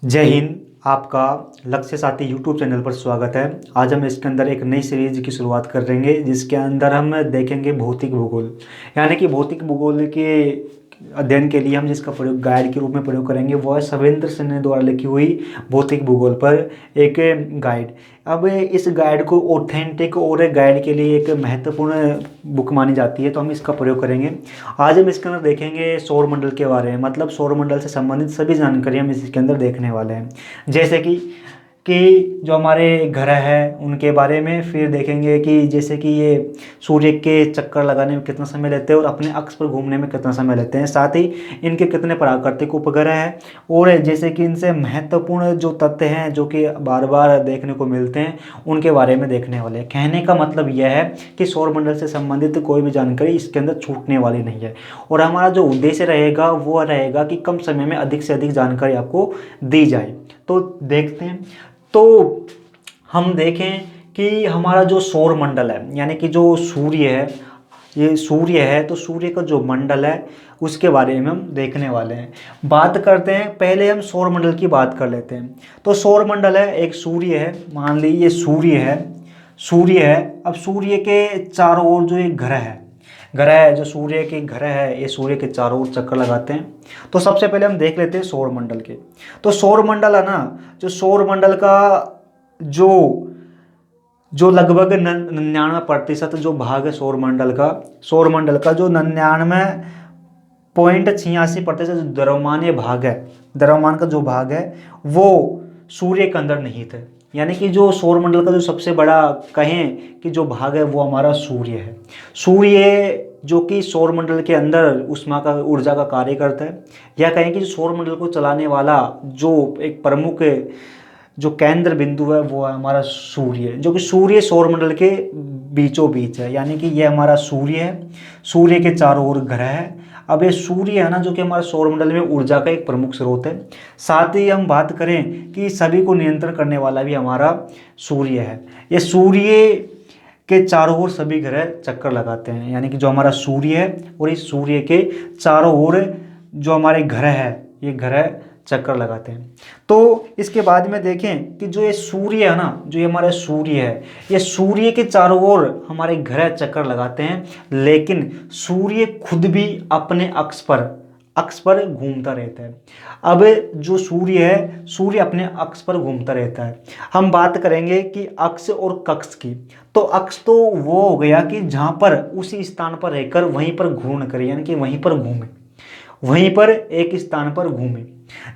जय हिंद। आपका लक्ष्य साथी यूट्यूब चैनल पर स्वागत है। आज हम इसके अंदर एक नई सीरीज की शुरुआत कर देंगे जिसके अंदर हम देखेंगे भौतिक भूगोल। यानी कि भौतिक भूगोल के अध्ययन के लिए हम जिसका प्रयोग गाइड के रूप में प्रयोग करेंगे वो है शवेंद्र सिन्हा द्वारा लिखी हुई भौतिक भूगोल पर एक गाइड। अब इस गाइड को ऑथेंटिक और गाइड के लिए एक महत्वपूर्ण बुक मानी जाती है, तो हम इसका प्रयोग करेंगे। आज हम इसके अंदर देखेंगे सौर मंडल के बारे में, मतलब सौर मंडल से संबंधित सभी जानकारी हम इसके अंदर देखने वाले हैं। जैसे कि जो हमारे ग्रह हैं उनके बारे में, फिर देखेंगे कि जैसे कि ये सूर्य के चक्कर लगाने में कितना समय लेते हैं और अपने अक्ष पर घूमने में कितना समय लेते हैं, साथ ही इनके कितने प्राकृतिक उपग्रह हैं, और जैसे कि इनसे महत्वपूर्ण जो तथ्य हैं जो कि बार बार देखने को मिलते हैं उनके बारे में देखने वाले हैं। कहने का मतलब यह है कि सौरमंडल से संबंधित कोई भी जानकारी इसके अंदर छूटने वाली नहीं है, और हमारा जो उद्देश्य रहेगा वो रहेगा कि कम समय में अधिक से अधिक जानकारी आपको दी जाए। तो देखते हैं। तो हम देखें कि हमारा जो सौर मंडल है, यानी कि जो सूर्य है, ये सूर्य है, तो सूर्य का जो मंडल है उसके बारे में हम देखने वाले हैं। बात करते हैं, पहले हम सौर मंडल की बात कर लेते हैं। तो सौर मंडल है, एक सूर्य है, मान लीजिए ये सूर्य है। अब सूर्य के चारों ओर जो एक ग्रह है, जो सूर्य के ग्रह है, ये सूर्य के चारों ओर चक्कर लगाते हैं। तो सबसे पहले हम देख लेते हैं सौर मंडल के। तो सौर मंडल है ना, जो सौर मंडल का जो जो लगभग 99% जो भाग है सौर मंडल का जो 99.86% जो द्रव्यमानीय भाग है, द्रव्यमान का जो भाग है वो सूर्य के अंदर निहित है। यानी कि जो सौर मंडल का जो सबसे बड़ा कहें कि जो भाग है वो हमारा सूर्य है। सूर्य जो कि सौर मंडल के अंदर ऊर्जा का कार्य करता है, या कहें कि जो सौर मंडल को चलाने वाला जो एक प्रमुख जो केंद्र बिंदु है वो है हमारा सूर्य, जो कि सूर्य सौर मंडल के बीचों बीच है। यानी कि ये हमारा सूर्य है, सूर्य के चारों ओर ग्रह है। अब ये सूर्य है ना, जो कि हमारे सौर मंडल में ऊर्जा का एक प्रमुख स्रोत है। साथ ही हम बात करें कि सभी को नियंत्रण करने वाला भी हमारा सूर्य है। ये सूर्य के चारों ओर सभी ग्रह चक्कर लगाते हैं। यानी कि जो हमारा सूर्य है और इस सूर्य के चारों ओर जो हमारे ग्रह है, ये ग्रह चक्कर लगाते हैं। तो इसके बाद में देखें कि जो ये सूर्य है ना, जो ये हमारा सूर्य है, ये सूर्य के चारों ओर हमारे ग्रह चक्कर लगाते हैं, लेकिन सूर्य खुद भी अपने अक्ष पर घूमता रहता है। अब जो सूर्य है, सूर्य अपने अक्ष पर घूमता रहता है। हम बात करेंगे कि अक्ष और कक्ष की। तो अक्ष तो वो हो गया कि जहाँ पर उसी स्थान पर रहकर वहीं पर घूर्णन करे, यानी कि वहीं पर घूमे, वहीं पर एक स्थान पर घूमे।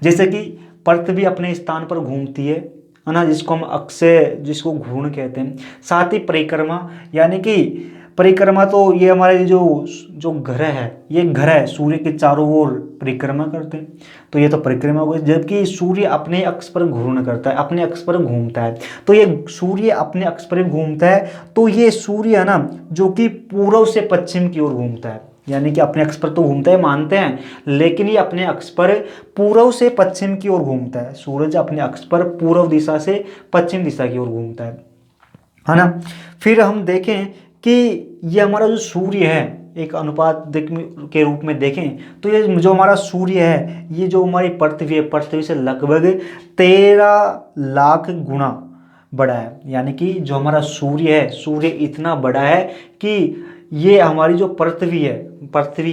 जैसे कि पृथ्वी अपने स्थान पर घूमती है ना, जिसको हम अक्ष, जिसको घूर्णन कहते हैं। साथ ही परिक्रमा, यानी कि परिक्रमा तो ये हमारे जो जो ग्रह है, ये ग्रह सूर्य के चारों ओर परिक्रमा करते हैं, तो ये तो परिक्रमा हो गई। जबकि सूर्य अपने अक्ष पर घूर्णन करता है, अपने अक्ष पर घूमता है। तो ये सूर्य अपने अक्ष पर घूमता है, तो ये सूर्य है ना, जो कि पूर्व से पश्चिम की ओर घूमता है। यानी कि अपने अक्ष पर तो घूमता है मानते हैं, लेकिन ये अपने अक्ष पर पूर्व से पश्चिम की ओर घूमता है। सूरज अपने अक्ष पर पूर्व दिशा से पश्चिम दिशा की ओर घूमता है ना। फिर हम देखें कि ये हमारा जो सूर्य है, एक अनुपात के रूप में देखें तो ये जो हमारा सूर्य है, ये जो हमारी पृथ्वी है, पृथ्वी से लगभग 13 लाख गुना बड़ा है। यानी कि जो हमारा सूर्य है, सूर्य इतना बड़ा है कि ये हमारी जो पृथ्वी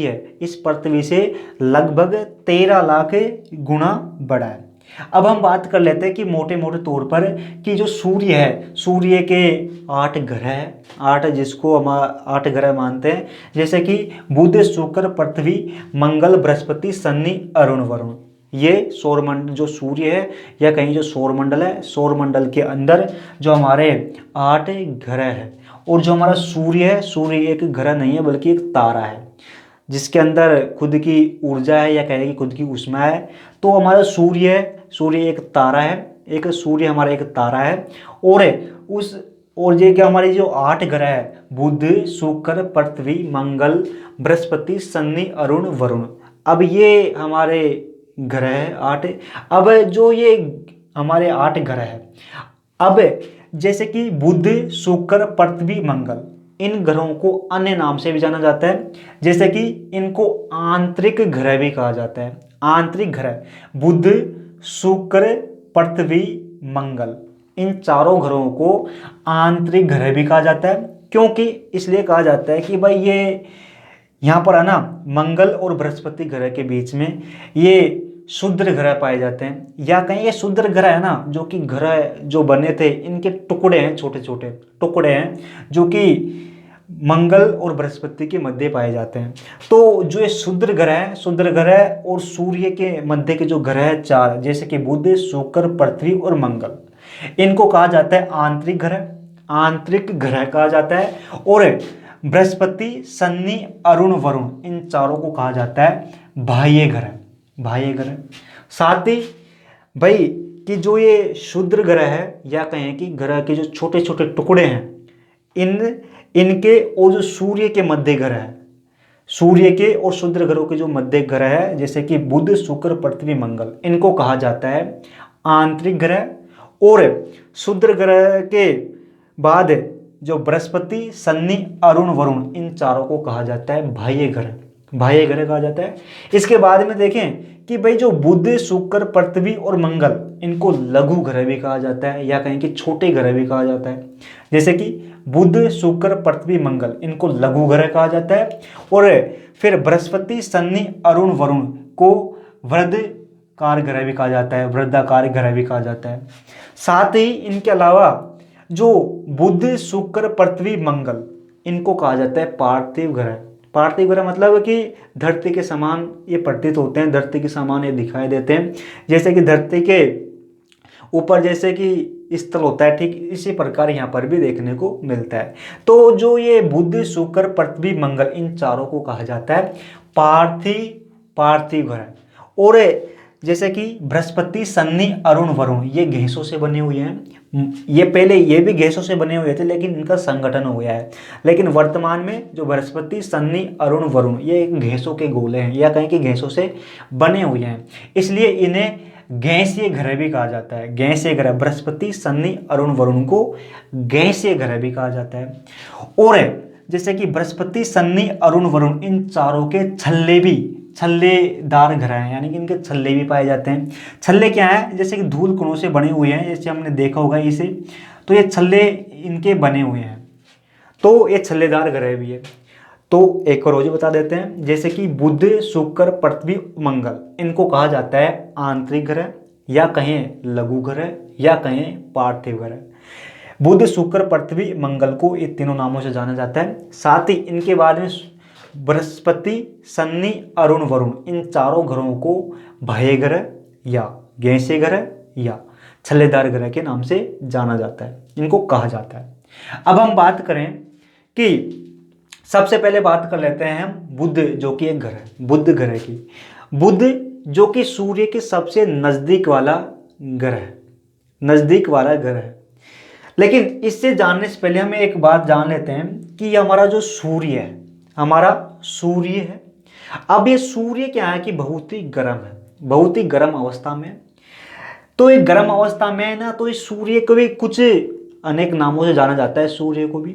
है, इस पृथ्वी से लगभग 13 लाख गुना बड़ा है। अब हम बात कर लेते हैं कि मोटे मोटे तौर पर कि जो सूर्य है, सूर्य के 8 ग्रह है, 8 जिसको हम 8 ग्रह मानते हैं, जैसे कि बुध, शुक्र, पृथ्वी, मंगल, बृहस्पति, शनि, अरुण, वरुण। ये सौरमंडल जो सूर्य है, या कहीं जो सौरमंडल है, सौरमंडल के अंदर जो हमारे 8 ग्रह है। और जो हमारा सूर्य है, सूर्य एक ग्रह नहीं है बल्कि एक तारा है, जिसके अंदर खुद की ऊर्जा है, या कहें कि खुद की ऊष्मा है। तो हमारा सूर्य है, सूर्य एक तारा है, एक सूर्य हमारा एक तारा है। और उस और ये क्या हमारी जो 8 ग्रह है, बुध, शुक्र, पृथ्वी, मंगल, बृहस्पति, शनि, अरुण, वरुण। अब ये हमारे ग्रह है 8। अब जो ये हमारे 8 ग्रह है, अब जैसे कि बुध, शुक्र, पृथ्वी, मंगल, इन ग्रहों को अन्य नाम से भी जाना जाता है। जैसे कि इनको आंतरिक ग्रह भी कहा जाता है। आंतरिक ग्रह बुध, शुक्र, पृथ्वी, मंगल, इन चारों ग्रहों को आंतरिक ग्रह भी कहा जाता है। क्योंकि इसलिए कहा जाता है कि भाई ये यहाँ पर है ना, मंगल और बृहस्पति ग्रह के बीच में ये क्षुद्र ग्रह पाए जाते हैं, या कहीं ये क्षुद्र ग्रह है ना, जो कि ग्रह जो बने थे इनके टुकड़े हैं, छोटे छोटे टुकड़े हैं जो कि मंगल और बृहस्पति के मध्य पाए जाते हैं। तो जो ये क्षुद्र ग्रह है, क्षुद्र ग्रह और सूर्य के मध्य के जो ग्रह है चार, जैसे कि बुध, शुक्र, पृथ्वी और मंगल, इनको कहा जाता है आंतरिक ग्रह, आंतरिक ग्रह कहा जाता है। और बृहस्पति, शनि, अरुण, वरुण, इन चारों को कहा जाता है बाह्य ग्रह, बाह्य ग्रह। साथ ही भाई कि जो ये क्षुद्र ग्रह है, या कहें कि ग्रह के जो छोटे छोटे टुकड़े हैं, इनके और जो सूर्य के मध्य ग्रह है, सूर्य के और क्षुद्र ग्रहों के जो मध्य ग्रह है, जैसे कि बुध, शुक्र, पृथ्वी, मंगल, इनको कहा जाता है आंतरिक ग्रह। और क्षुद्र ग्रह के बाद जो बृहस्पति, शनि, अरुण, वरुण, इन चारों को कहा जाता है बाह्य ग्रह, बाह्य ग्रह कहा जाता है। इसके बाद में देखें कि भाई जो बुध, शुक्र, पृथ्वी और मंगल, इनको लघु ग्रह भी कहा जाता है, या कहें कि छोटे ग्रह भी कहा जाता है। जैसे कि बुध, शुक्र, पृथ्वी, मंगल, इनको लघु ग्रह कहा जाता है। और फिर बृहस्पति, शनि, अरुण, वरुण को वृद्धाकार ग्रह भी कहा जाता है, वृद्धाकार ग्रह भी कहा जाता है। साथ ही इनके अलावा जो बुध, शुक्र, पृथ्वी, मंगल, इनको कहा जाता है पार्थिव ग्रह। पार्थिव ग्रह मतलब कि धरती के समान ये प्रतीत होते हैं, धरती के समान ये दिखाई देते हैं। जैसे कि धरती के ऊपर जैसे कि स्थल होता है, ठीक इसी प्रकार यहाँ पर भी देखने को मिलता है। तो जो ये बुध, शुक्र, पृथ्वी, मंगल, इन चारों को कहा जाता है पार्थिव ग्रह। और जैसे कि बृहस्पति, शनि, अरुण, वरुण, ये गैसों से बने हुए हैं। ये पहले ये भी गैसों से बने हुए थे, लेकिन इनका संगठन हो गया है। लेकिन वर्तमान में जो बृहस्पति, शनि, अरुण, वरुण, ये गैसों के गोले हैं, या कहीं कि गैसों से बने हुए हैं, इसलिए इन्हें गैसीय ग्रह भी कहा जाता है। गैसीय ग्रह, बृहस्पति, शनि, अरुण, वरुण को गैसीय ग्रह भी कहा जाता है। और जैसे कि बृहस्पति, शनि, अरुण, वरुण, इन चारों के छल्ले भी छल्लेदार ग्रह हैं, यानी कि इनके छल्ले भी पाए जाते हैं। छल्ले क्या है? जैसे कि धूल कणों से बने हुए हैं, जैसे हमने देखा होगा इसे, तो ये छल्ले इनके बने हुए हैं, तो ये छल्लेदार ग्रह भी है। तो एक और रोज बता देते हैं, जैसे कि बुध, शुक्र, पृथ्वी, मंगल, इनको कहा जाता है आंतरिक ग्रह, या कहें लघु ग्रह, या कहें पार्थिव ग्रह। बुध, शुक्र, पृथ्वी, मंगल को ये तीनों नामों से जाना जाता है। साथ ही इनके बाद में बृहस्पति, शनि, अरुण, वरुण, इन चारों ग्रहों को बाह्य ग्रह या गैसीय ग्रह या छल्लेदार ग्रह के नाम से जाना जाता है, इनको कहा जाता है। अब हम बात करें कि सबसे पहले बात कर लेते हैं हम बुध, जो कि एक ग्रह है, बुध ग्रह की। बुध जो कि सूर्य के सबसे नजदीक वाला ग्रह है, नजदीक वाला ग्रह है। लेकिन इससे जानने से पहले हम एक बात जान लेते हैं कि हमारा जो सूर्य है, हमारा सूर्य है, अब ये सूर्य क्या है कि बहुत ही गर्म है, बहुत ही गर्म अवस्था में। तो ये गर्म अवस्था में है ना, तो इस सूर्य को भी कुछ अनेक नामों से जाना जाता है, सूर्य को भी।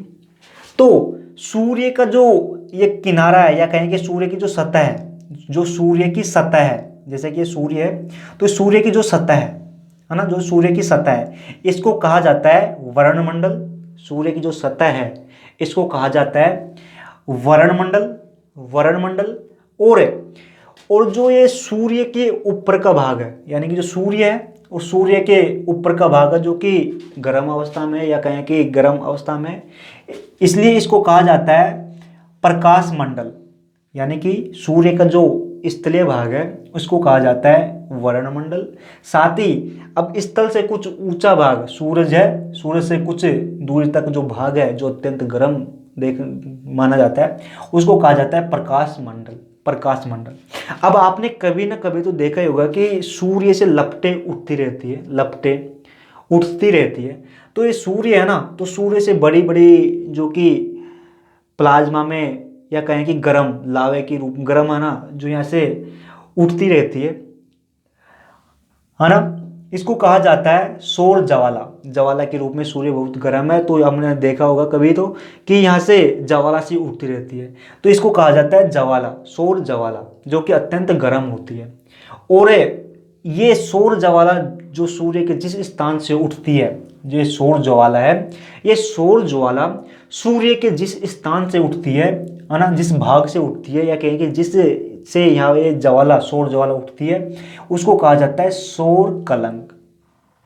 तो सूर्य का जो ये किनारा है, या कहें कि सूर्य की जो सतह है, जो सूर्य की सतह है, जैसे कि ये सूर्य है, तो सूर्य की जो सतह है ना, जो सूर्य की सतह है, इसको कहा जाता है वर्णमंडल। सूर्य की जो सतह है इसको कहा जाता है वर्णमंडल, वर्णमंडल। और जो ये सूर्य के ऊपर का भाग है, यानी कि जो सूर्य है और सूर्य के ऊपर का भाग है, जो कि गर्म अवस्था में, या कहें कि गर्म अवस्था में, इसलिए इसको कहा जाता है प्रकाश मंडल। यानी कि सूर्य का जो स्थलीय भाग है उसको कहा जाता है वर्णमंडल। साथ ही अब स्थल से कुछ ऊंचा भाग सूरज है, सूरज से कुछ दूरी तक जो भाग है जो अत्यंत गर्म माना जाता है, उसको कहा जाता है प्रकाश मंडल, प्रकाश मंडल। अब आपने कभी ना कभी तो देखा ही होगा कि सूर्य से लपटें उठती रहती है, लपटें उठती रहती है। तो ये सूर्य है ना, तो सूर्य से बड़ी बड़ी जो कि प्लाज्मा में, या कहें कि गर्म लावे की रूप, गर्म है ना, जो यहाँ से उठती रहती है ना, इसको कहा जाता है सौर ज्वाला। ज्वाला के रूप में सूर्य बहुत गर्म है, तो हमने देखा होगा कभी तो कि यहाँ से ज्वाला सी उठती रहती है, तो इसको कहा जाता है ज्वाला, सौर ज्वाला, जो कि अत्यंत गर्म होती है। और ये सौर ज्वाला जो सूर्य के जिस स्थान से उठती है, जो ये सौर ज्वाला है, ये सौर ज्वाला सूर्य के जिस स्थान से उठती है ना, जिस भाग से उठती है, या कहें कि जिस से यहाँ ये ज्वाला सौर ज्वाला उठती है, उसको कहा जाता है सौर कलंक।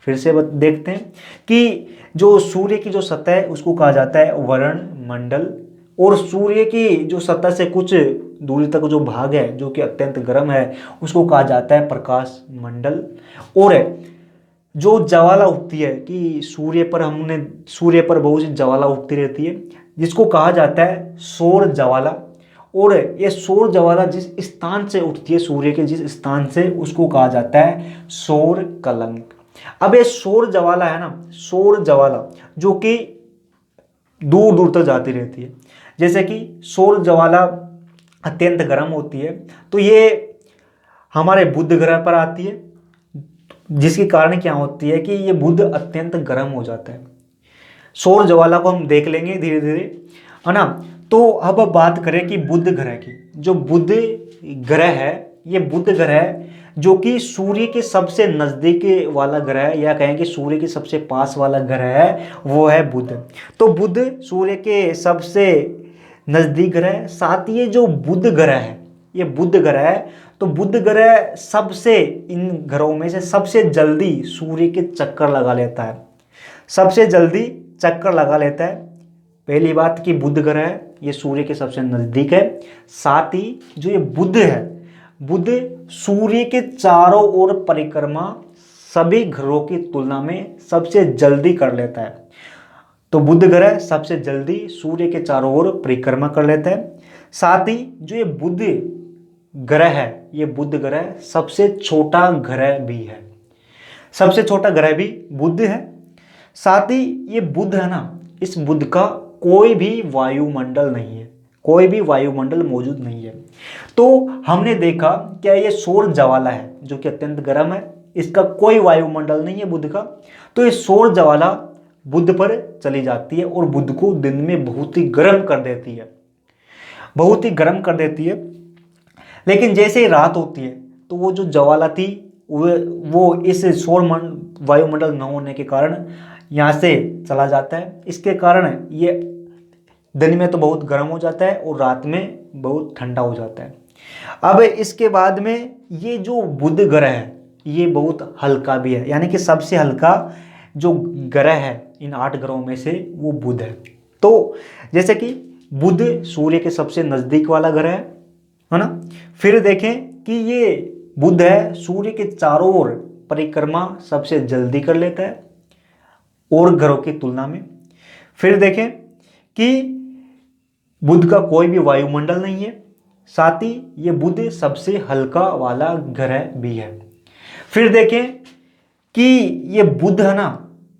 फिर से देखते हैं कि जो सूर्य की जो सतह है उसको कहा जाता है वर्ण मंडल, और सूर्य की जो सतह से कुछ दूरी तक जो भाग है जो कि अत्यंत गर्म है उसको कहा जाता है प्रकाश मंडल। और जो ज्वाला उठती है कि सूर्य पर बहुत सी ज्वाला उठती रहती है जिसको कहा जाता है सौर ज्वाला, और ये सौर ज्वाला जिस स्थान से उठती है, सूर्य के जिस स्थान से, उसको कहा जाता है सौर कलंक। अब ये सौर ज्वाला है ना, सौर ज्वाला जो कि दूर दूर तक जाती रहती है, जैसे कि सौर ज्वाला अत्यंत गर्म होती है तो ये हमारे बुध ग्रह पर आती है, जिसके कारण क्या होती है कि ये बुध अत्यंत गर्म हो जाता है। सौर ज्वाला को हम देख लेंगे धीरे धीरे, है ना। तो अब बात करें कि बुध ग्रह की, जो बुध ग्रह है, ये बुध ग्रह जो कि सूर्य के सबसे नजदीक वाला ग्रह है, या कहें कि सूर्य के सबसे पास वाला ग्रह है, वो है बुध। तो बुध सूर्य के सबसे नजदीक ग्रह, साथ ही ये जो बुध ग्रह है, ये बुध ग्रह है, तो बुध ग्रह सबसे, इन ग्रहों में से सबसे जल्दी सूर्य के चक्कर लगा लेता है, सबसे जल्दी चक्कर लगा लेता है। पहली बात कि बुध ग्रह है, ये सूर्य के सबसे नजदीक है, साथ ही जो ये बुध है, बुध सूर्य के चारों ओर परिक्रमा सभी ग्रहों की तुलना में सबसे जल्दी कर लेता है। तो बुध ग्रह सबसे जल्दी सूर्य के चारों ओर परिक्रमा कर लेता है। साथ ही जो ये बुध ग्रह है, ये बुध ग्रह सबसे छोटा ग्रह भी है, सबसे छोटा ग्रह भी बुध है। साथ ही ये बुध है ना, इस बुध का कोई भी वायुमंडल नहीं है, कोई भी वायुमंडल मौजूद नहीं है। तो हमने देखा क्या ये सौर ज्वाला है जो कि अत्यंत गर्म है, इसका कोई वायुमंडल नहीं है बुध का, तो ये सौर ज्वाला बुध पर चली जाती है और बुध को दिन में बहुत ही गर्म कर देती है, बहुत ही गर्म कर देती है। लेकिन जैसे ही रात होती है तो वो जो ज्वाला थी वो इस वायुमंडल न होने के कारण यहाँ से चला जाता है। इसके कारण ये दिन में तो बहुत गर्म हो जाता है और रात में बहुत ठंडा हो जाता है। अब इसके बाद में ये जो बुध ग्रह है ये बहुत हल्का भी है, यानी कि सबसे हल्का जो ग्रह है इन 8 ग्रहों में से वो बुध है। तो जैसे कि बुध सूर्य के सबसे नजदीक वाला ग्रह है ना। फिर देखें कि ये बुध है सूर्य के चारों ओर परिक्रमा सबसे जल्दी कर लेता है और ग्रहों की तुलना में। फिर देखें कि बुध का कोई भी वायुमंडल नहीं है, साथ ही ये बुध सबसे हल्का वाला ग्रह भी है। फिर देखें कि ये बुध है ना,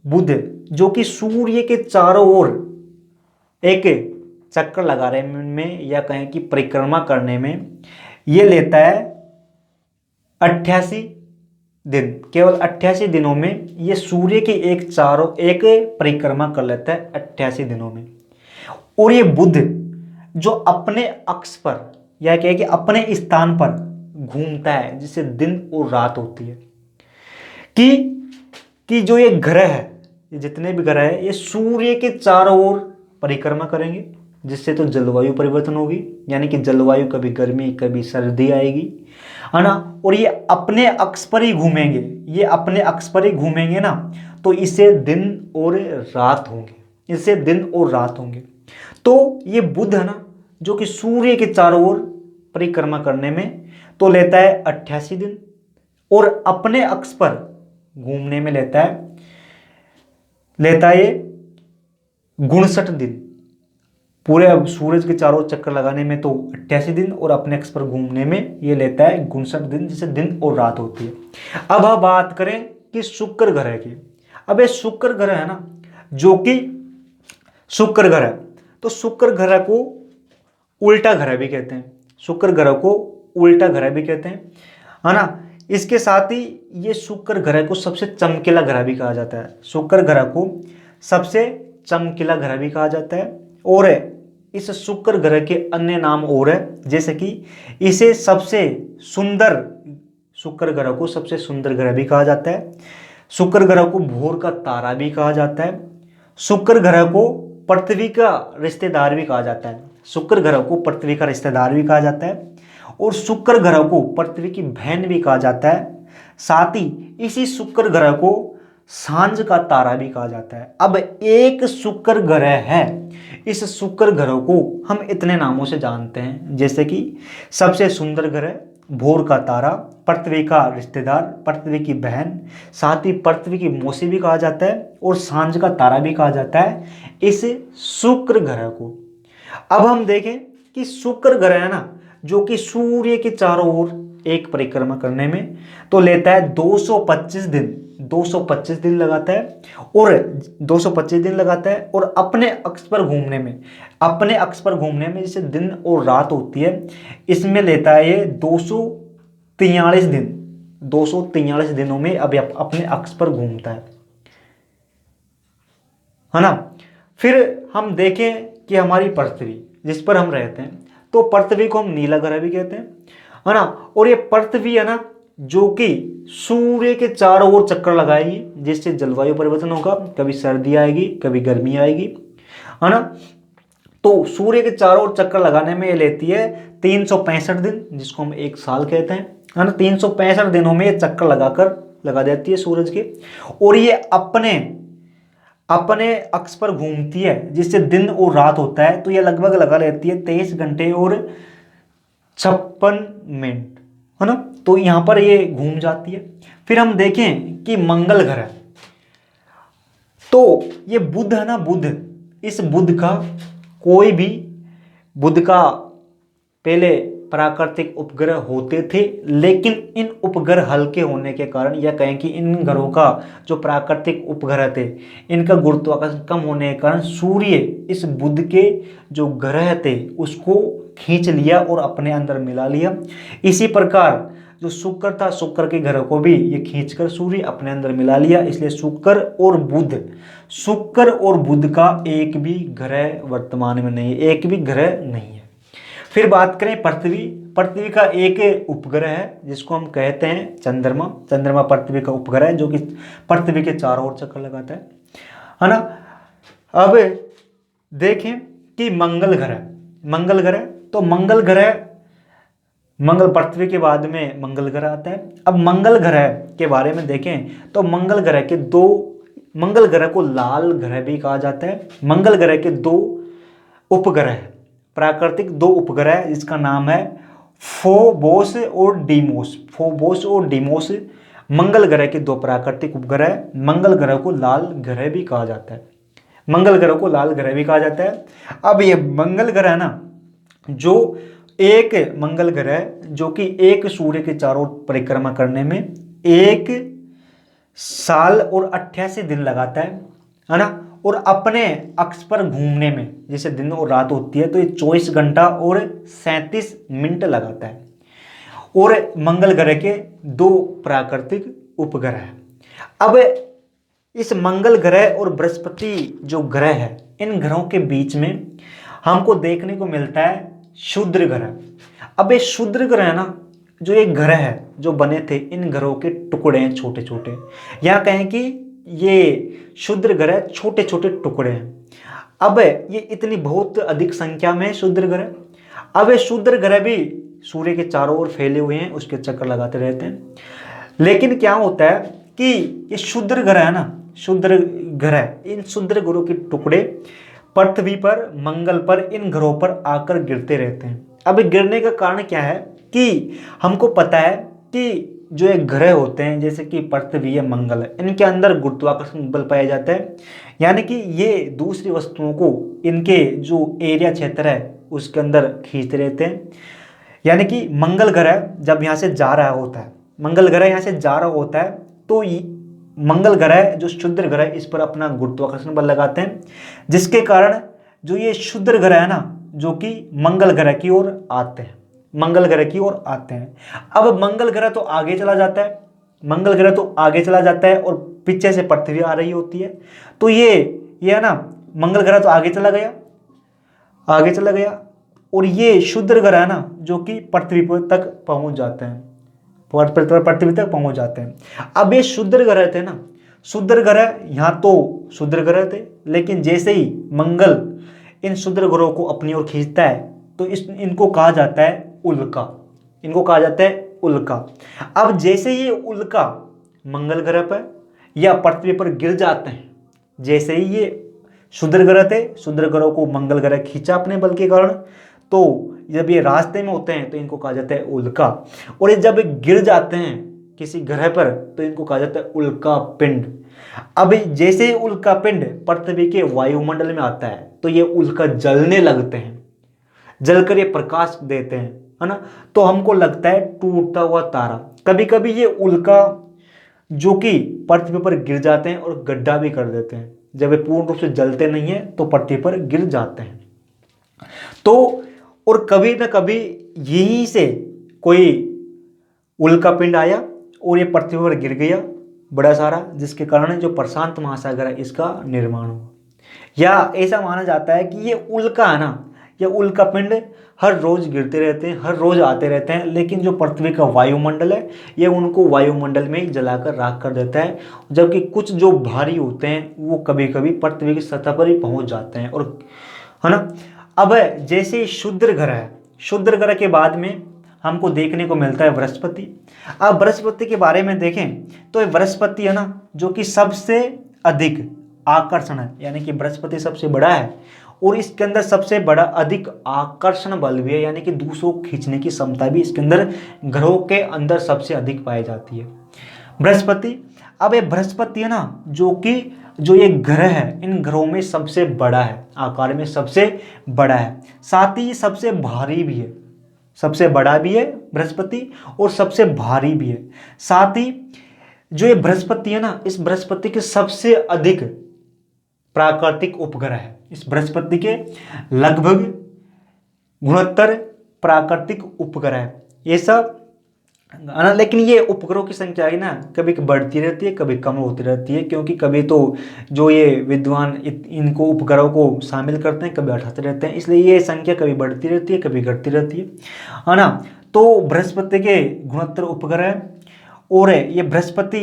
बुध जो कि सूर्य के चारों ओर एक चक्कर लगाने में या कहें कि परिक्रमा करने में ये लेता है 88 दिन, केवल 88 दिनों में ये सूर्य की एक परिक्रमा कर लेता है 88 दिनों में। और ये बुध जो अपने अक्ष पर या कहें कि अपने स्थान पर घूमता है, जिससे दिन और रात होती है, कि जो ये ग्रह है, ये जितने भी ग्रह है, ये सूर्य के चारों ओर परिक्रमा करेंगे, जिससे तो जलवायु परिवर्तन होगी, यानी कि जलवायु कभी गर्मी कभी सर्दी आएगी, है ना। और ये अपने अक्ष पर ही घूमेंगे, ये अपने अक्ष पर ही घूमेंगे ना, तो इससे दिन और रात होंगे, इससे दिन और रात होंगे। तो ये बुध है ना जो कि सूर्य के चारों ओर परिक्रमा करने में तो लेता है 88 दिन, और अपने अक्ष पर घूमने में लेता है ये 59 दिन। पूरे सूरज के चारों चक्कर लगाने में तो 88 दिन और अपने अक्ष पर घूमने में ये लेता है 59 दिन, जिससे दिन और रात होती है। अब हम बात करें कि शुक्र ग्रह की। अब ये शुक्र ग्रह है ना जो कि शुक्र ग्रह, तो शुक्र ग्रह को उल्टा ग्रह भी कहते हैं, शुक्र ग्रह को उल्टा ग्रह भी कहते हैं, है ना। इसके साथ ही ये शुक्र ग्रह को सबसे चमकीला ग्रह भी कहा जाता है, शुक्र ग्रह को सबसे चमकीला ग्रह भी कहा जाता है। और इस शुक्र ग्रह के अन्य नाम और है, जैसे कि इसे सबसे सुंदर शुक्र ग्रह को सबसे सुंदर ग्रह भी कहा जाता है। शुक्र ग्रह को भोर का तारा भी कहा जाता है। शुक्र ग्रह को पृथ्वी का रिश्तेदार भी कहा जाता है। शुक्र ग्रह को पृथ्वी का रिश्तेदार भी कहा जाता है और शुक्र ग्रह को पृथ्वी की बहन भी कहा जाता है। साथ ही इसी शुक्र ग्रह को सांझ का तारा भी कहा जाता है। अब एक शुक्र ग्रह है, इस शुक्र ग्रह को हम इतने नामों से जानते हैं, जैसे कि सबसे सुंदर ग्रह, भोर का तारा, पृथ्वी का रिश्तेदार, पृथ्वी की बहन, साथ ही पृथ्वी की मौसी भी कहा जाता है और सांझ का तारा भी कहा जाता है इस शुक्र ग्रह को। अब हम देखें कि शुक्र ग्रह है ना, जो कि सूर्य के चारों ओर एक परिक्रमा करने में तो लेता है 225 दिन, 225 दिन लगाता है और 225 दिन लगाता है और अपने अक्ष पर घूमने में, अपने अक्ष पर घूमने में जैसे दिन और रात होती है, इसमें लेता है ये 243 दिन, 243 दिनों में अब अपने अक्ष पर घूमता है ना। फिर हम देखें कि हमारी पृथ्वी जिस पर हम रहते हैं, तो पृथ्वी को हम नीला ग्रह भी कहते हैं, है ना। और ये पृथ्वी है ना, जो कि सूर्य के चारों ओर चक्कर लगाएगी, जिससे जलवायु परिवर्तन होगा, कभी सर्दी आएगी कभी गर्मी आएगी, है ना। तो सूर्य के चारों ओर चक्कर लगाने में ये लेती है 365 दिन, जिसको हम एक साल कहते हैं, है ना। 365 दिनों में ये चक्कर लगा देती है सूरज के, और ये अपने अक्ष पर घूमती है, जिससे दिन और रात होता है, तो ये लगभग लगा लेती है 23 घंटे और 56 मिनट, है ना। तो यहाँ पर ये घूम जाती है। फिर हम देखें कि मंगल ग्रह, तो ये बुध है ना, बुध, इस बुध का पहले प्राकृतिक उपग्रह होते थे, लेकिन इन उपग्रह हल्के होने के कारण, या कहें कि इन ग्रहों का जो प्राकृतिक उपग्रह थे, इनका गुरुत्वाकर्षण कम होने के कारण सूर्य इस बुध के जो ग्रह थे उसको खींच लिया और अपने अंदर मिला लिया। इसी प्रकार जो शुक्र था, शुक्र के ग्रह को भी ये खींचकर सूर्य अपने अंदर मिला लिया, इसलिए शुक्र और बुध का एक भी ग्रह वर्तमान में नहीं है, एक भी ग्रह नहीं है। फिर बात करें पृथ्वी का एक उपग्रह है जिसको हम कहते हैं चंद्रमा पृथ्वी का उपग्रह है, जो कि पृथ्वी के चारों ओर चक्कर लगाता है ना। अब देखें कि मंगल ग्रह, तो मंगल पृथ्वी के बाद में मंगल ग्रह आता है। अब मंगल ग्रह के बारे में देखें तो मंगल ग्रह को लाल ग्रह भी कहा जाता है। मंगल ग्रह के 2 उपग्रह, प्राकृतिक 2 उपग्रह, जिसका नाम है फोबोस और डीमोस। मंगल ग्रह के 2 प्राकृतिक उपग्रह, मंगल ग्रह को लाल ग्रह भी कहा जाता है। अब ये मंगल ग्रह ना, जो एक मंगल ग्रह जो कि एक सूर्य के चारों ओर परिक्रमा करने में 1 साल और 88 दिन लगाता है ना। और अपने अक्ष पर घूमने में जैसे दिन और रात होती है, तो ये 24 घंटा और 37 मिनट लगाता है। और मंगल ग्रह के 2 प्राकृतिक उपग्रह है। अब इस मंगल ग्रह और बृहस्पति जो ग्रह है, इन ग्रहों के बीच में हमको देखने को मिलता है क्षुद्र ग्रह। अब ये क्षुद्र ग्रह है ना, जो एक ग्रह है जो बने थे, इन ग्रहों के टुकड़े हैं छोटे छोटे, या कहें कि ये क्षुद्र ग्रह छोटे छोटे टुकड़े हैं। अब ये इतनी बहुत अधिक संख्या में क्षुद्र ग्रह, अब ये क्षुद्र ग्रह भी सूर्य के चारों ओर फैले हुए हैं, उसके चक्कर लगाते रहते हैं। लेकिन क्या होता है कि ये क्षुद्र ग्रह है ना, इन क्षुद्र ग्रहों के टुकड़े पृथ्वी पर, मंगल पर, इन ग्रहों पर आकर गिरते रहते हैं। अब गिरने का कारण क्या है कि हमको पता है कि जो एक ग्रह होते हैं, जैसे कि पृथ्वी या मंगल है, इनके अंदर गुरुत्वाकर्षण बल पाया जाता है, यानी कि ये दूसरी वस्तुओं को इनके जो एरिया क्षेत्र है उसके अंदर खींचते रहते हैं। यानी कि मंगल ग्रह जब यहाँ से जा रहा होता है, तो मंगल ग्रह जो क्षुद्र ग्रह, इस पर अपना गुरुत्वाकर्षण बल लगाते हैं, जिसके कारण जो ये क्षुद्र ग्रह है ना, जो कि मंगल ग्रह की ओर आते हैं। अब मंगल ग्रह तो आगे चला जाता है और पीछे से पृथ्वी आ रही होती है, तो ये है ना, मंगल ग्रह तो आगे चला गया और ये क्षुद्र ग्रह है ना, जो कि पृथ्वी पर तक पहुंच जाते हैं। पृथ्वी तक पहुंच जाते हैं। अब ये क्षुद्र ग्रह थे ना, क्षुद्र ग्रह यहाँ तो क्षुद्र ग्रह थे, लेकिन जैसे ही मंगल इन क्षुद्र ग्रहों को अपनी ओर खींचता है तो इनको कहा जाता है उल्का, इनको कहा जाता है उल्का। अब जैसे ये उल्का मंगल ग्रह पर या पृथ्वी पर गिर जाते हैं, जैसे ही ये क्षुद्र ग्रह थे, क्षुद्र ग्रहों को मंगल ग्रह खींचा अपने बल के कारण, तो जब ये रास्ते में होते हैं तो इनको कहा जाता है उल्का। और ये जब गिर जाते हैं किसी ग्रह पर तो इनको कहा जाता है उल्का पिंड। अब जैसे ही उल्का पिंड पृथ्वी के वायुमंडल में आता है तो ये उल्का जलने लगते हैं, जलकर ये प्रकाश देते हैं, है ना। तो हमको लगता है टूटता हुआ तारा। कभी कभी ये उल्का जो कि पृथ्वी पर गिर जाते हैं और गड्ढा भी कर देते हैं, जब ये पूर्ण रूप से जलते नहीं है तो पृथ्वी पर गिर जाते हैं। तो और कभी ना कभी यहीं से कोई उल्का पिंड आया और ये पृथ्वी पर गिर गया बड़ा सारा, जिसके कारण जो प्रशांत महासागर है इसका निर्माण हुआ। या ऐसा माना जाता है कि ये उल्का है ना, ये उल्का पिंड हर रोज गिरते रहते हैं, हर रोज आते रहते हैं, लेकिन जो पृथ्वी का वायुमंडल है ये उनको वायुमंडल में ही जलाकर राख कर देता है। जबकि कुछ जो भारी होते हैं वो कभी कभी पृथ्वी की सतह पर ही पहुंच जाते हैं, और है ना। अब जैसे क्षुद्र ग्रह है, क्षुद्र ग्रह के बाद में हमको देखने को मिलता है बृहस्पति। अब बृहस्पति के बारे में देखें तो ये बृहस्पति है ना जो कि सबसे अधिक आकर्षण है, यानी कि बृहस्पति सबसे बड़ा है और इसके अंदर सबसे बड़ा अधिक आकर्षण बल भी है, यानी कि दूसरों को खींचने की क्षमता भी इसके अंदर ग्रहों के अंदर सबसे अधिक पाई जाती है बृहस्पति। अब ये बृहस्पति है ना जो ये ग्रह है इन ग्रहों में सबसे बड़ा है, आकार में सबसे बड़ा है, साथ ही सबसे भारी भी है, सबसे बड़ा भी है बृहस्पति और सबसे भारी भी है। साथ ही जो ये बृहस्पति है ना, इस बृहस्पति के सबसे अधिक प्राकृतिक उपग्रह है। इस बृहस्पति के लगभग 69 प्राकृतिक उपग्रह है ये सब, लेकिन ये उपग्रहों की संख्या है ना कभी बढ़ती रहती है कभी कम होती रहती है, क्योंकि कभी तो जो ये विद्वान इनको उपग्रहों को शामिल करते हैं कभी हटाते रहते हैं, इसलिए ये संख्या कभी बढ़ती रहती है कभी घटती रहती है ना। तो बृहस्पति के 69 उपग्रह और ये बृहस्पति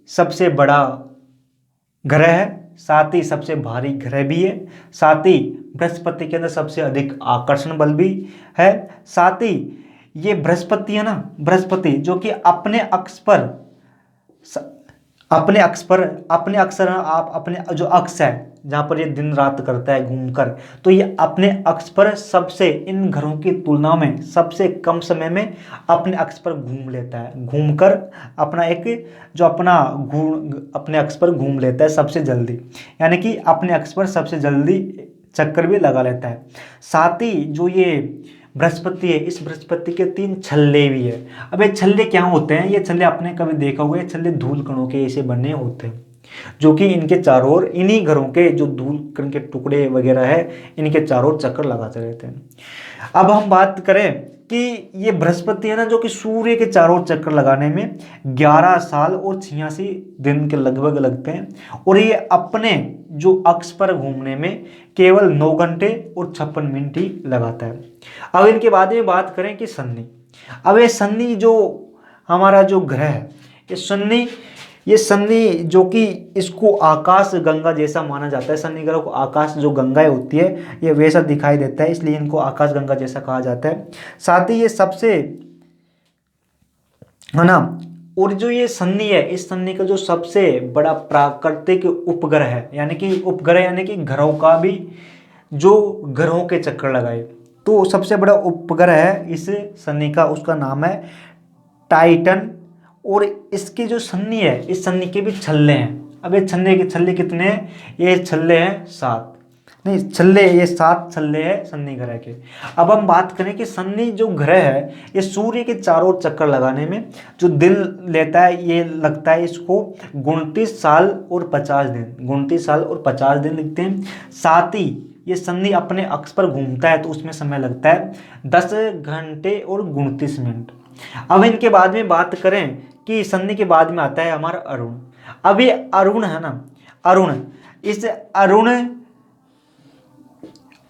सबसे बड़ा ग्रह है, साथ ही सबसे भारी ग्रह भी है, साथ ही बृहस्पति के अंदर सबसे अधिक आकर्षण बल भी है। साथ ही ये बृहस्पति है ना, बृहस्पति जो कि अपने जो अक्ष है जहाँ पर ये दिन रात करता है घूमकर, तो ये अपने अक्ष पर सबसे इन ग्रहों की तुलना में सबसे कम समय में अपने अक्ष पर घूम लेता है, घूमकर अपना अपने अक्ष पर घूम लेता है सबसे जल्दी, यानी कि अपने अक्ष पर सबसे जल्दी चक्कर भी लगा लेता है। साथ ही जो ये बृहस्पति है इस बृहस्पति के 3 छल्ले भी है। अब ये छल्ले क्या होते हैं, ये छल्ले आपने कभी देखा होगा, ये छल्ले धूल कणों के ऐसे बने होते हैं जो कि इनके चारों ओर इन्हीं ग्रहों के जो धूल कण के टुकड़े वगैरह है इनके चारों ओर चक्कर लगाते रहते हैं। अब हम बात करें कि ये बृहस्पति है ना जो कि सूर्य के चारों ओर चक्कर लगाने में 11 साल और 86 दिन के लगभग लगते हैं, और ये अपने जो अक्ष पर घूमने में केवल 9 घंटे और 56 मिनट ही लगाता है। अब इनके बाद में बात करें कि शनि। अब ये शनि जो हमारा जो ग्रह है ये शनि जो कि इसको आकाश गंगा जैसा माना जाता है, शनि ग्रह को आकाश जो गंगाएं होती है ये वैसा दिखाई देता है, इसलिए इनको आकाश गंगा जैसा कहा जाता है। साथ ही ये सबसे है ना, और जो ये शनि है इस शनि का जो सबसे बड़ा प्राकृतिक उपग्रह है, यानी कि उपग्रह यानी कि ग्रहों का भी जो ग्रहों के चक्कर लगाए, तो सबसे बड़ा उपग्रह है इस शनि का, उसका नाम है टाइटन। और इसके जो शनि है इस शनि के भी छल्ले हैं। अब ये छल्ले कितने हैं, ये छल्ले हैं 7, नहीं छल्ले ये 7 छल्ले हैं शनि ग्रह के। अब हम बात करें कि शनि जो ग्रह है ये सूर्य के चारों ओर चक्कर लगाने में जो दिन लेता है ये लगता है इसको 29 साल और 50 दिन, 29 साल और 50 दिन लगते हैं। साथ ही ये शनि अपने अक्ष पर घूमता है तो उसमें समय लगता है 10 घंटे और 29 मिनट। अब इनके बाद में बात करें कि शनि के बाद में आता है हमारा अरुण। अब ये अरुण है ना,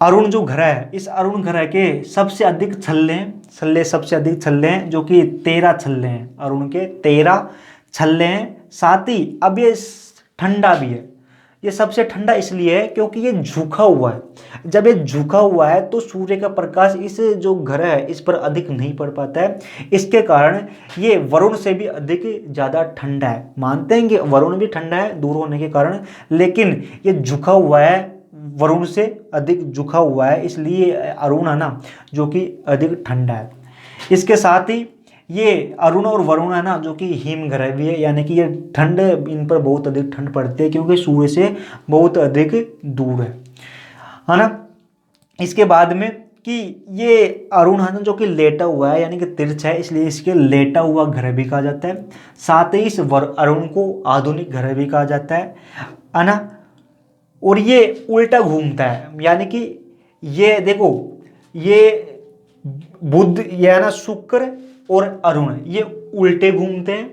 अरुण जो ग्रह है, इस अरुण ग्रह के सबसे अधिक छल्ले हैं, सबसे अधिक छल्ले हैं, जो कि 13 छल्ले हैं। अरुण के 13 छल्ले हैं। साथ ही अब ये ठंडा भी है। ये सबसे ठंडा इसलिए है क्योंकि ये झुका हुआ है। जब ये झुका हुआ है तो सूर्य का प्रकाश इस जो ग्रह है इस पर अधिक नहीं पड़ पाता है। इसके कारण ये वरुण से भी अधिक ज़्यादा ठंडा है। मानते हैं कि वरुण भी ठंडा है दूर होने के कारण, लेकिन ये झुका हुआ है, वरुण से अधिक झुका हुआ है, इसलिए अरुण है ना जो कि अधिक ठंडा है। इसके साथ ही ये अरुण और वरुण है ना जो कि हिम ग्रह भी है, यानी कि ये ठंड इन पर बहुत अधिक ठंड पड़ती है क्योंकि सूर्य से बहुत अधिक दूर है ना। इसके बाद में कि ये अरुण है ना जो कि लेटा हुआ है, यानी कि तिरछा है, इसलिए इसके लेटा हुआ ग्रह भी कहा जाता है। साथ ही इस अरुण को आधुनिक ग्रह भी कहा जाता है ना। और ये उल्टा घूमता है, यानी कि ये देखो, ये बुध, ये है ना शुक्र और अरुण, ये उल्टे घूमते हैं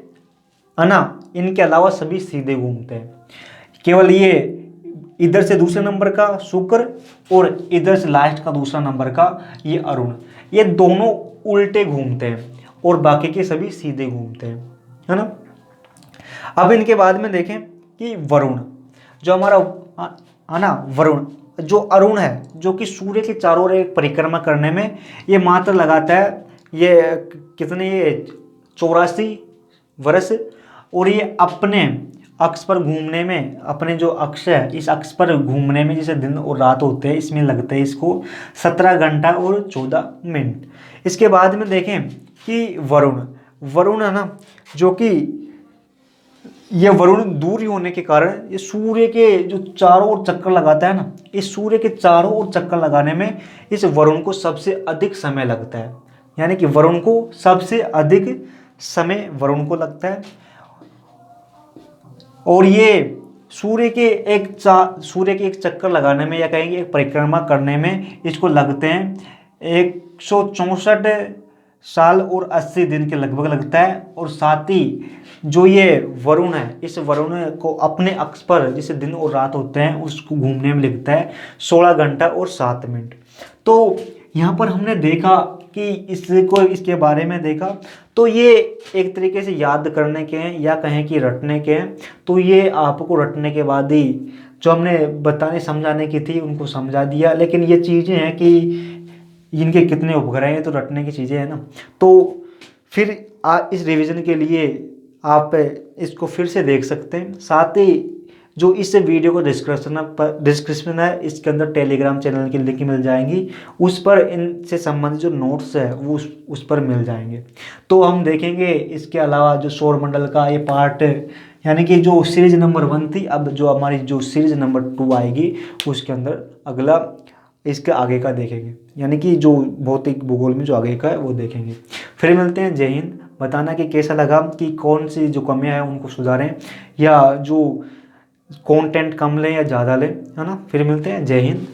है ना। इनके अलावा सभी सीधे घूमते हैं। केवल ये इधर से दूसरे नंबर का शुक्र और इधर से लास्ट का दूसरा नंबर का ये अरुण, ये दोनों उल्टे घूमते हैं और बाकी के सभी सीधे घूमते हैं, है ना। अब इनके बाद में देखें कि वरुण जो हमारा है ना, वरुण जो अरुण है जो कि सूर्य के चारों ओर एक परिक्रमा करने में ये मात्र लगाता है ये कितने, ये 84 वर्ष। और ये अपने अक्ष पर घूमने में, अपने जो अक्ष है इस अक्ष पर घूमने में जैसे दिन और रात होते हैं इसमें लगते हैं इसको 17 घंटा और 14 मिनट। इसके बाद में देखें कि वरुण है ना जो कि ये वरुण दूर ही होने के कारण ये सूर्य के जो चारों ओर चक्कर लगाता है ना, इस सूर्य के चारों ओर चक्कर लगाने में इस वरुण को सबसे अधिक समय लगता है, यानी कि वरुण को सबसे अधिक समय वरुण को लगता है। और ये सूर्य के एक चक्कर लगाने में या कहेंगे एक परिक्रमा करने में इसको लगते हैं 164 साल और 80 दिन के लगभग लगता है। और साथ ही जो ये वरुण है, इस वरुण को अपने अक्ष पर जैसे दिन और रात होते हैं उसको घूमने में लगता है 16 घंटा और 7 मिनट। तो यहाँ पर हमने देखा कि इसके बारे में देखा, तो ये एक तरीके से याद करने के हैं या कहें कि रटने के हैं। तो ये आपको रटने के बाद ही जो हमने बताने समझाने की थी उनको समझा दिया, लेकिन ये चीज़ें हैं कि इनके कितने उपग्रह हैं तो रटने की चीज़ें हैं ना। तो फिर इस रिवीजन के लिए आप इसको फिर से देख सकते हैं। साथ ही जो इस वीडियो को डिस्क्रिप्शन है इसके अंदर टेलीग्राम चैनल की लिंक मिल जाएंगी, उस पर इनसे संबंधित जो नोट्स है वो उस पर मिल जाएंगे। तो हम देखेंगे इसके अलावा जो सौरमंडल का ये पार्ट, यानी कि जो सीरीज नंबर 1 थी, अब जो हमारी जो सीरीज नंबर 2 आएगी उसके अंदर अगला इसके आगे का देखेंगे, यानी कि जो भौतिक भूगोल में जो आगे का है वो देखेंगे। फिर मिलते हैं। जय हिंद। बताना कि कैसा लगा, कि कौन सी जो कमियां हैं उनको सुधारें या जो कंटेंट कम लें या ज़्यादा लें, है ना। फिर मिलते हैं। जय हिंद।